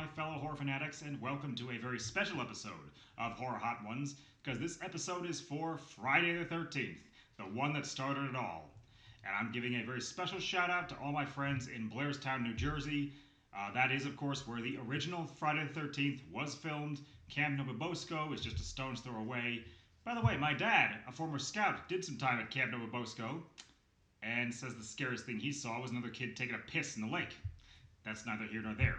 my fellow horror fanatics, and welcome to a very special episode of Horror Hot Ones, because this episode is for Friday the 13th, the one that started it all. And I'm giving a very special shout out to all my friends in Blairstown, New Jersey. That is, of course, where the original Friday the 13th was filmed. Camp Novobosco is just a stone's throw away. By the way, my dad, a former scout, did some time at Camp Novobosco, and says the scariest thing he saw was another kid taking a piss in the lake. That's neither here nor there.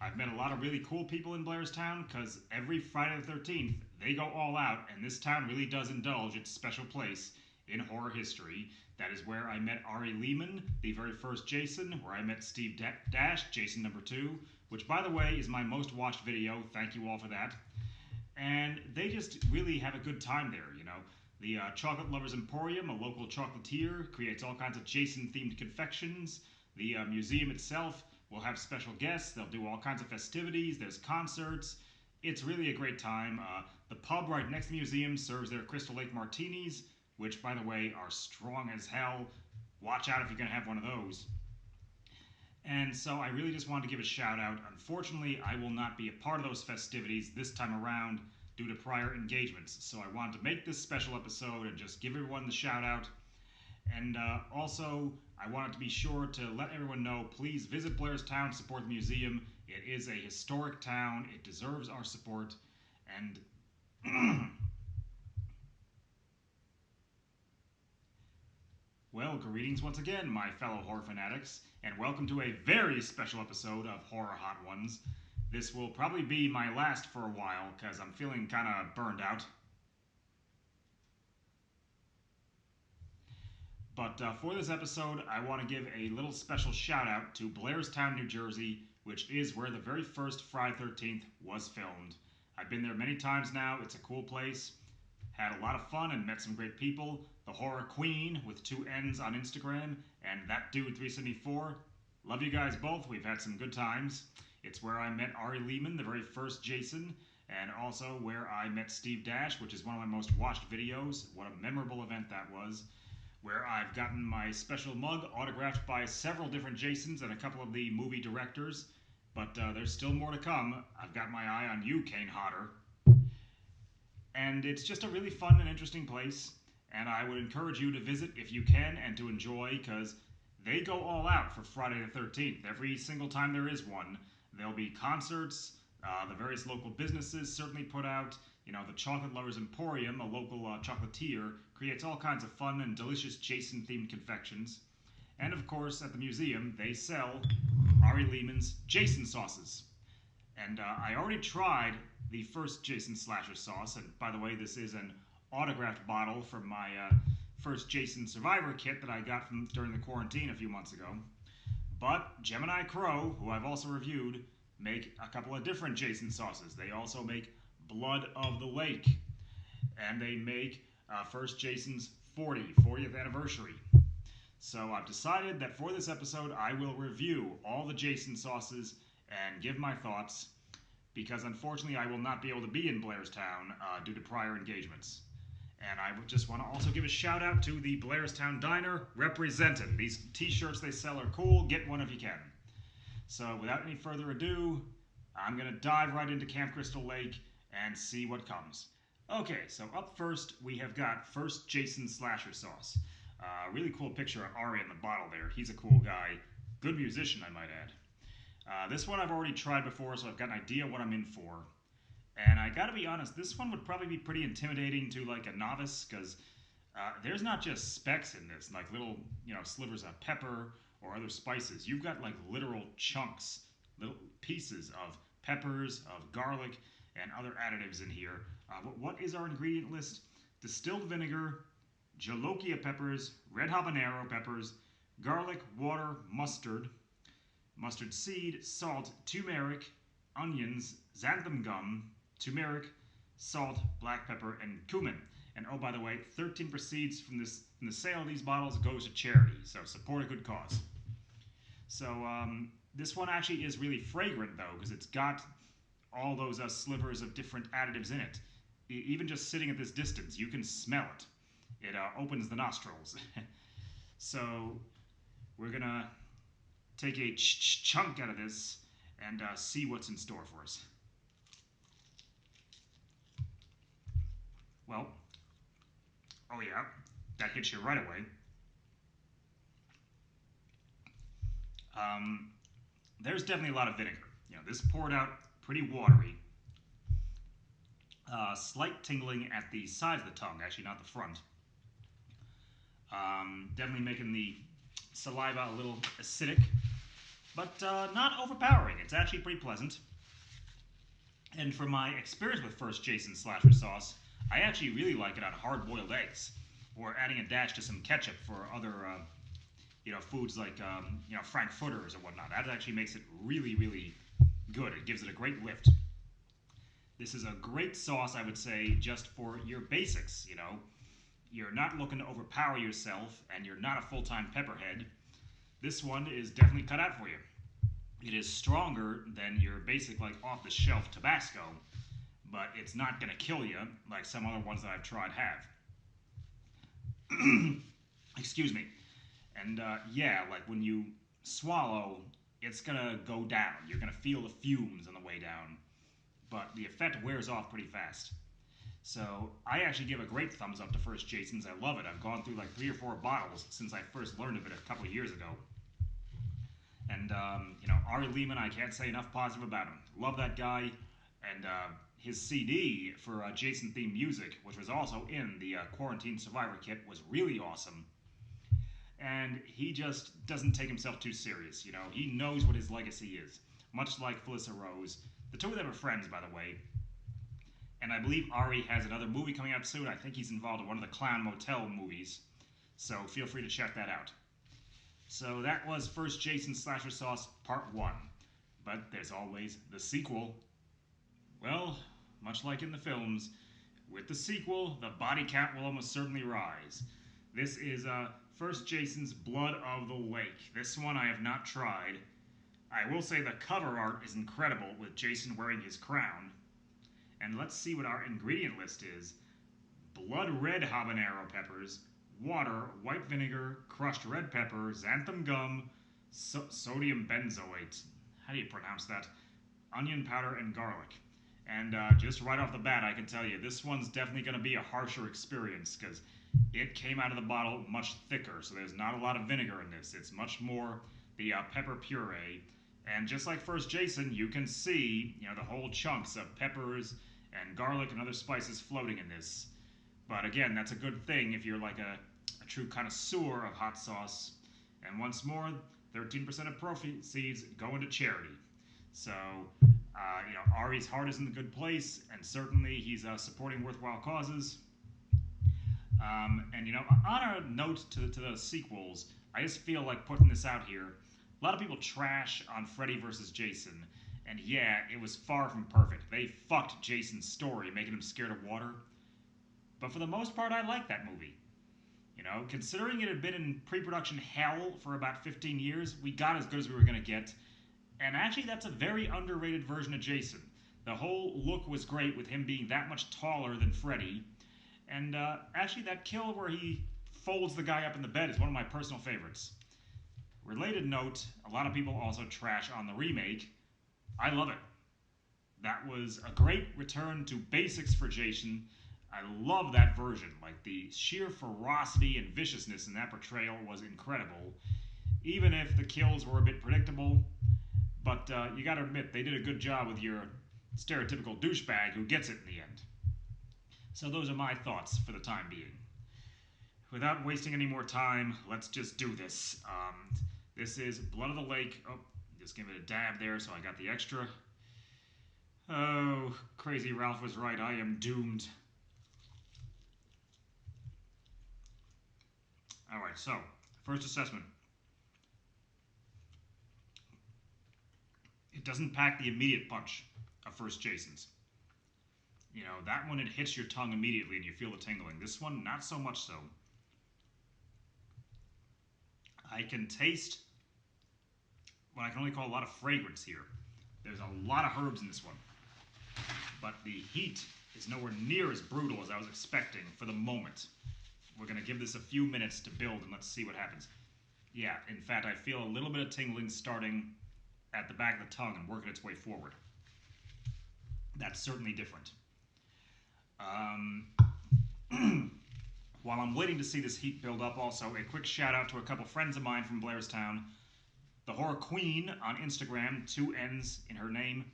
I've met a lot of really cool people in Blairstown because every Friday the 13th, they go all out, and this town really does indulge its special place in horror history. That is where I met Ari Lehman, the very first Jason, where I met Steve Dash, Jason number 2, which, by the way, is my most watched video. Thank you all for that. And they just really have a good time there, you know. The Chocolate Lovers Emporium, a local chocolatier, creates all kinds of Jason-themed confections. The museum itself will have special guests. They'll do all kinds of festivities. There's concerts. It's really a great time. The pub right next to the museum serves their Crystal Lake martinis, which, by the way, are strong as hell. Watch out if you're going to have one of those. And so I really just wanted to give a shout out. Unfortunately, I will not be a part of those festivities this time around due to prior engagements. So I wanted to make this special episode and just give everyone the shout out. And also, I wanted to be sure to let everyone know, please visit Blairstown, support the museum. It is a historic town. It deserves our support. And well, greetings once again, my fellow horror fanatics, and welcome to a very special episode of Horror Hot Ones. This will probably be my last for a while, because I'm feeling kind of burned out. But for this episode, I want to give a little special shout out to Blairstown, New Jersey, which is where the very first Friday the 13th was filmed. I've been there many times now. It's a cool place. Had a lot of fun and met some great people. The Horror Queen with 2 N's on Instagram, and That Dude 374. Love you guys both. We've had some good times. It's where I met Ari Lehman, the very first Jason, and also where I met Steve Dash, which is one of my most watched videos. What a memorable event that was. Where I've gotten my special mug autographed by several different Jasons and a couple of the movie directors. But there's still more to come. I've got my eye on you, Kane Hodder. And it's just a really fun and interesting place. And I would encourage you to visit if you can and to enjoy, because they go all out for Friday the 13th. Every single time there is one, there'll be concerts. The various local businesses certainly put out. You know, the Chocolate Lovers Emporium, a local chocolatier, creates all kinds of fun and delicious Jason-themed confections. And of course, at the museum, they sell Ari Lehman's Jason sauces. And I already tried the first Jason Slasher sauce, and by the way, this is an autographed bottle from my first Jason Survivor kit that I got from during the quarantine a few months ago. But Gemini Crow, who I've also reviewed, make a couple of different Jason sauces. They also make Blood of the Lake, and they make first Jason's 40th anniversary. So I've decided that for this episode I will review all the Jason sauces and give my thoughts, because unfortunately I will not be able to be in Blairstown due to prior engagements. And I would just want to also give a shout out to the Blairstown Diner represented. These t-shirts they sell are cool. Get one if you can. So without any further ado, I'm going to dive right into Camp Crystal Lake and see what comes. Okay, so up first we have got first Jason Slasher sauce. Really cool picture of Ari in the bottle there. He's a cool guy. Good musician, I might add. This one I've already tried before, so I've got an idea what I'm in for. And I gotta be honest, this one would probably be pretty intimidating to like a novice, because there's not just specks in this, like little, slivers of pepper or other spices. You've got like literal chunks, little pieces of peppers, of garlic, and other additives in here. What is our ingredient list? Distilled vinegar, jolokia peppers, red habanero peppers, garlic, water, mustard seed, salt, turmeric, onions, xanthan gum, turmeric, salt, black pepper, and cumin. And oh, by the way, 13 proceeds from the sale of these bottles goes to charity, so support a good cause. So this one actually is really fragrant though, because it's got all those slivers of different additives in it. Even just sitting at this distance, you can smell it. It opens the nostrils. So we're gonna take a chunk out of this, and see what's in store for us. Well, oh yeah, that hits you right away. There's definitely a lot of vinegar. You know, this poured out pretty watery. Slight tingling at the sides of the tongue, actually not the front. Definitely making the saliva a little acidic, but not overpowering. It's actually pretty pleasant. And from my experience with First Jason slasher sauce, I actually really like it on hard-boiled eggs, or adding a dash to some ketchup for other, foods like, frankfurters or whatnot. That actually makes it really, really good. It gives it a great lift. This is a great sauce, I would say, just for your basics, you know. You're not looking to overpower yourself, and you're not a full-time pepperhead. This one is definitely cut out for you. It is stronger than your basic, like, off-the-shelf Tabasco, but it's not going to kill you like some other ones that I've tried have. Excuse me. And, like when you swallow, it's going to go down. You're going to feel the fumes on the way down, but the effect wears off pretty fast. So I actually give a great thumbs up to First Jason's. I love it. I've gone through like 3 or 4 bottles since I first learned of it a couple of years ago. And, Ari Lehman, I can't say enough positive about him. Love that guy. And his CD for Jason themed music, which was also in the Quarantine Survivor kit, was really awesome. And he just doesn't take himself too serious, you know. He knows what his legacy is, much like Felissa Rose. The two of them are friends, by the way. And I believe Ari has another movie coming out soon. I think he's involved in one of the Clown Motel movies. So feel free to check that out. So that was First Jason Slasher Sauce Part 1. But there's always the sequel. Well, much like in the films, with the sequel, the body count will almost certainly rise. This is First Jason's Blood of the Lake. This one I have not tried. I will say the cover art is incredible with Jason wearing his crown. And let's see what our ingredient list is. Blood red habanero peppers, water, white vinegar, crushed red pepper, xanthan gum, sodium benzoate. How do you pronounce that? Onion powder and garlic. And just right off the bat, I can tell you, this one's definitely going to be a harsher experience because it came out of the bottle much thicker, so there's not a lot of vinegar in this. It's much more the pepper puree. And just like First Jason, you can see, the whole chunks of peppers and garlic and other spices floating in this. But again, that's a good thing if you're like a true connoisseur of hot sauce. And once more, 13% of proceeds go into charity. So, Ari's heart is in a good place, and certainly he's supporting worthwhile causes. On a note to the sequels, I just feel like putting this out here. A lot of people trash on Freddy vs. Jason, and yeah, it was far from perfect. They fucked Jason's story, making him scared of water. But for the most part, I like that movie. Considering it had been in pre-production hell for about 15 years, we got as good as we were going to get. And actually, that's a very underrated version of Jason. The whole look was great with him being that much taller than Freddy. And actually, that kill where he folds the guy up in the bed is one of my personal favorites. Related note, a lot of people also trash on the remake. I love it. That was a great return to basics for Jason. I love that version. Like, the sheer ferocity and viciousness in that portrayal was incredible. Even if the kills were a bit predictable. But you gotta admit, they did a good job with your stereotypical douchebag who gets it in the end. So those are my thoughts for the time being. Without wasting any more time, let's just do this. This is Blood of the Lake. Oh, just give it a dab there so I got the extra. Oh, Crazy Ralph was right. I am doomed. Alright, so, first assessment. It doesn't pack the immediate punch of First Jason's. That one, it hits your tongue immediately and you feel the tingling. This one, not so much so. I can taste what I can only call a lot of fragrance here. There's a lot of herbs in this one. But the heat is nowhere near as brutal as I was expecting for the moment. We're going to give this a few minutes to build and let's see what happens. Yeah, in fact, I feel a little bit of tingling starting at the back of the tongue and working its way forward. That's certainly different. While I'm waiting to see this heat build up, also a quick shout out to a couple friends of mine from Blairstown. The Horror Queen on Instagram, 2 N's in her name,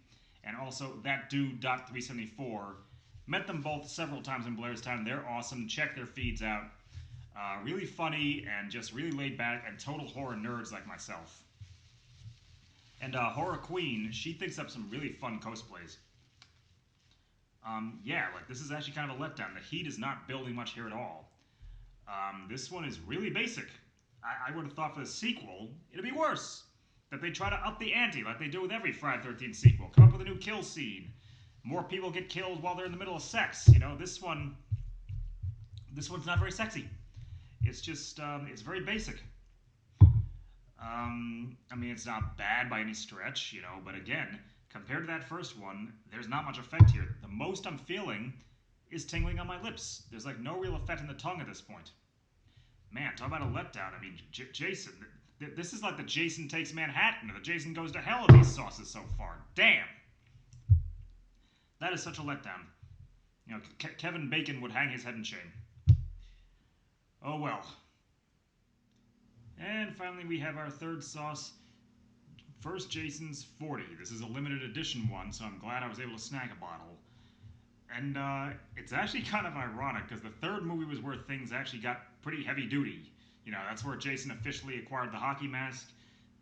and also that dude.374. Met them both several times in Blairstown. They're awesome. Check their feeds out. Really funny and just really laid back and total horror nerds like myself. And Horror Queen, she thinks up some really fun cosplays. Yeah, like this is actually kind of a letdown. The heat is not building much here at all. This one is really basic. I would have thought for the sequel, it'd be worse. That they try to up the ante like they do with every Friday the 13th sequel. Come up with a new kill scene. More people get killed while they're in the middle of sex. You know, this one's not very sexy. It's just, it's very basic. I mean, it's not bad by any stretch, you know, but again, compared to that first one, there's not much effect here. The most I'm feeling is tingling on my lips. There's like no real effect in the tongue at this point. Man, talk about a letdown. I mean, Jason, this is like the Jason Takes Manhattan or the Jason Goes to Hell of these sauces so far. Damn! That is such a letdown. You know, Kevin Bacon would hang his head in shame. Oh well. And finally we have our third sauce. First Jason's 40. This is a limited edition one, so I'm glad I was able to snag a bottle. And it's actually kind of ironic, because the third movie was where things actually got pretty heavy duty. You know, that's where Jason officially acquired the hockey mask.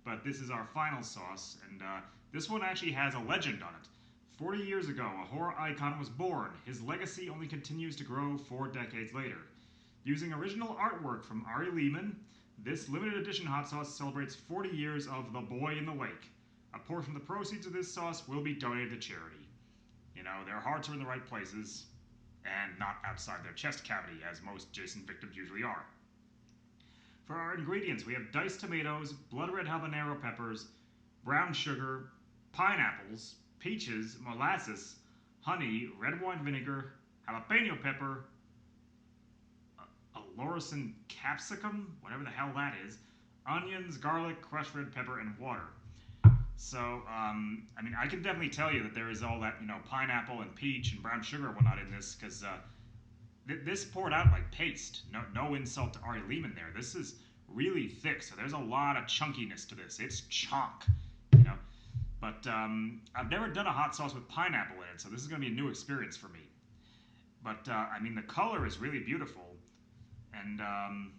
But this is our final sauce, and this one actually has a legend on it. 40 years ago, a horror icon was born. His legacy only continues to grow 4 decades later. Using original artwork from Ari Lehman, this limited edition hot sauce celebrates 40 years of The Boy in the Lake. A portion of the proceeds of this sauce will be donated to charity. You know, their hearts are in the right places, and not outside their chest cavity, as most Jason victims usually are. For our ingredients, we have diced tomatoes, blood red habanero peppers, brown sugar, pineapples, peaches, molasses, honey, red wine vinegar, jalapeno pepper, Lorison capsicum, whatever the hell that is, onions, garlic, crushed red pepper, and water. So, I mean, I can definitely tell you that there is all that, you know, pineapple and peach and brown sugar and whatnot in this, because this poured out like paste. No insult to Ari Lehman there. This is really thick, so there's a lot of chunkiness to this. It's chunk, you know. But I've never done a hot sauce with pineapple in it, so this is going to be a new experience for me. But, I mean, the color is really beautiful. And I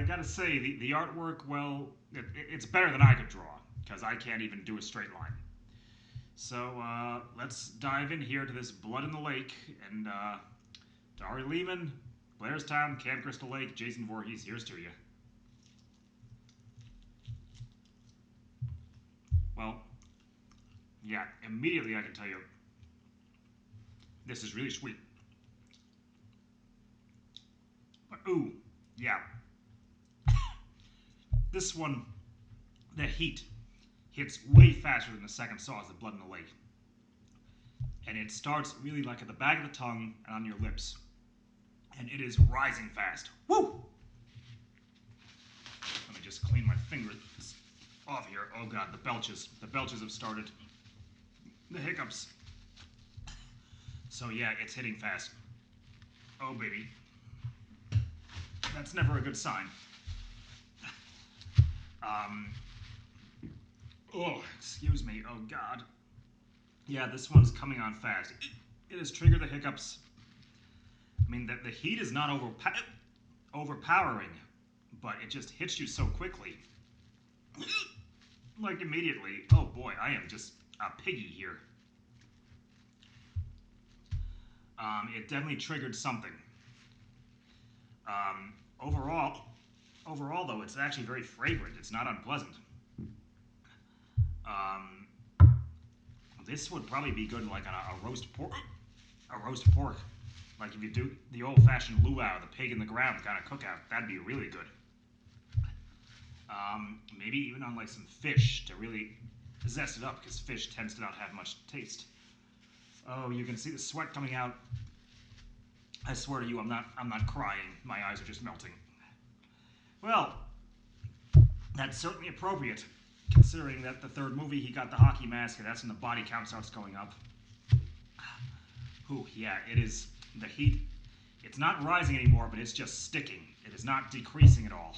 gotta say, the artwork, well, it's better than I could draw, because I can't even do a straight line. So let's dive in here to this Blood in the Lake, and to Ari Lehman, Blairstown, Camp Crystal Lake, Jason Voorhees, here's to you. Well, yeah, immediately I can tell you, this is really sweet. Ooh, yeah. This one, the heat hits way faster than the second sauce, the Blood in the Lake. And it starts really like at the back of the tongue and on your lips. And it is rising fast. Woo! Let me just clean my fingers off here. Oh god, the belches. The belches have started. The hiccups. So yeah, it's hitting fast. Oh baby. That's never a good sign. Oh, excuse me. Oh, God. Yeah, this one's coming on fast. It has triggered the hiccups. I mean, the heat is not overpowering, but it just hits you so quickly. Like, immediately. Oh, boy, I am just a piggy here. It definitely triggered something. Overall, though, it's actually very fragrant. It's not unpleasant. This would probably be good like on a roast pork. A roast pork. Like if you do the old-fashioned luau, the pig in the ground kind of cookout. That'd be really good. Maybe even on like some fish to really zest it up, because fish tends to not have much taste. Oh, you can see the sweat coming out. I swear to you, I'm not crying. My eyes are just melting. Well, that's certainly appropriate. Considering that the third movie he got the hockey mask, and that's when the body count starts going up. Ooh, yeah, it is. The heat, it's not rising anymore, but it's just sticking. It is not decreasing at all.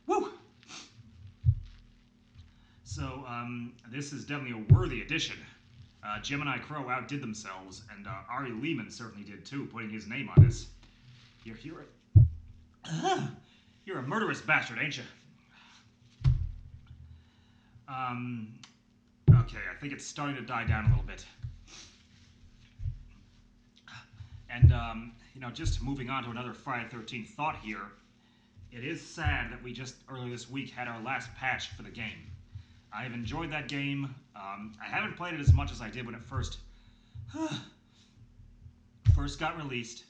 Woo! So, this is definitely a worthy addition. Gemini Crow outdid themselves, and Ari Lehman certainly did too, putting his name on this. You're a murderous bastard, ain't you? Okay, I think it's starting to die down a little bit. And, just moving on to another Friday the 13th thought here, it is sad that we just earlier this week had our last patch for the game. I have enjoyed that game. I haven't played it as much as I did when it first got released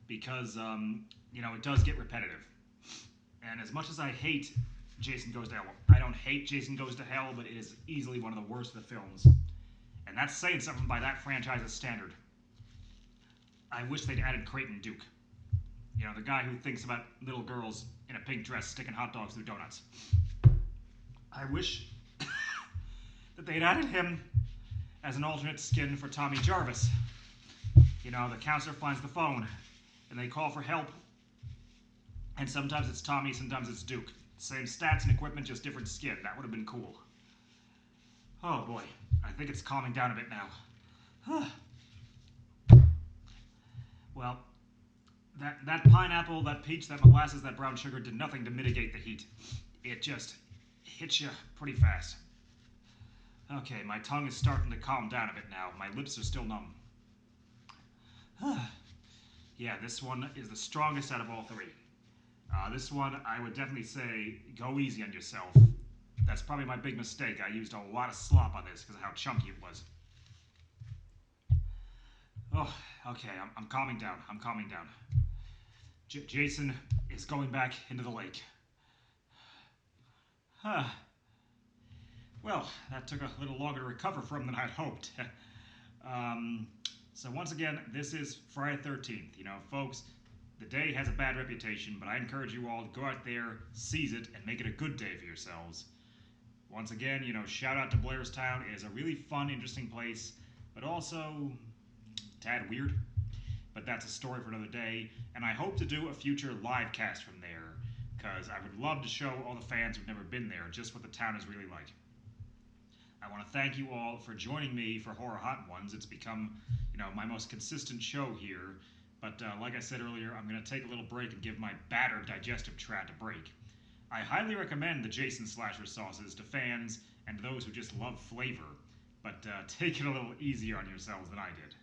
because, it does get repetitive. And as much as I hate Jason Goes to Hell, I don't hate Jason Goes to Hell, but it is easily one of the worst of the films. And that's saying something by that franchise's standard. I wish they'd added Creighton Duke. The guy who thinks about little girls in a pink dress sticking hot dogs through donuts. I wish that they'd added him as an alternate skin for Tommy Jarvis. The counselor finds the phone, and they call for help. And sometimes it's Tommy, sometimes it's Duke. Same stats and equipment, just different skin. That would have been cool. Oh boy, I think it's calming down a bit now. Well, that pineapple, that peach, that molasses, that brown sugar did nothing to mitigate the heat. It just hits you pretty fast. Okay, my tongue is starting to calm down a bit now. My lips are still numb. Yeah, this one is the strongest out of all three. This one, I would definitely say, go easy on yourself. That's probably my big mistake. I used a lot of slop on this because of how chunky it was. Oh, okay, I'm calming down. I'm calming down. Jason is going back into the lake. Well, that took a little longer to recover from than I'd hoped. So once again, this is Friday the 13th. Folks, the day has a bad reputation, but I encourage you all to go out there, seize it, and make it a good day for yourselves. Once again, shout out to Blairstown. It is a really fun, interesting place, but also a tad weird. But that's a story for another day, and I hope to do a future live cast from there, because I would love to show all the fans who've never been there just what the town is really like. I want to thank you all for joining me for Horror Hot Ones. It's become, my most consistent show here. But like I said earlier, I'm going to take a little break and give my battered digestive tract a break. I highly recommend the Jason Slasher sauces to fans and those who just love flavor. But take it a little easier on yourselves than I did.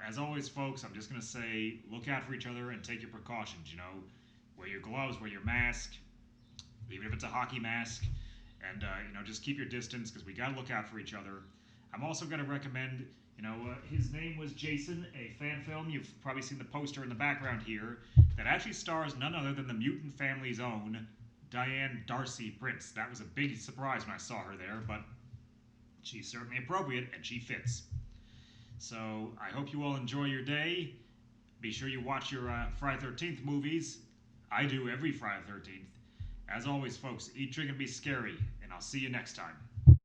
As always, folks, I'm just going to say, look out for each other and take your precautions, Wear your gloves, wear your mask, even if it's a hockey mask. And, just keep your distance because we got to look out for each other. I'm also going to recommend, his name was Jason, a fan film. You've probably seen the poster in the background here that actually stars none other than the Mutant family's own Diane Darcy Prince. That was a big surprise when I saw her there, but she's certainly appropriate and she fits. So I hope you all enjoy your day. Be sure you watch your Friday 13th movies. I do every Friday 13th. As always, folks, eat, drink, and be scary, and I'll see you next time.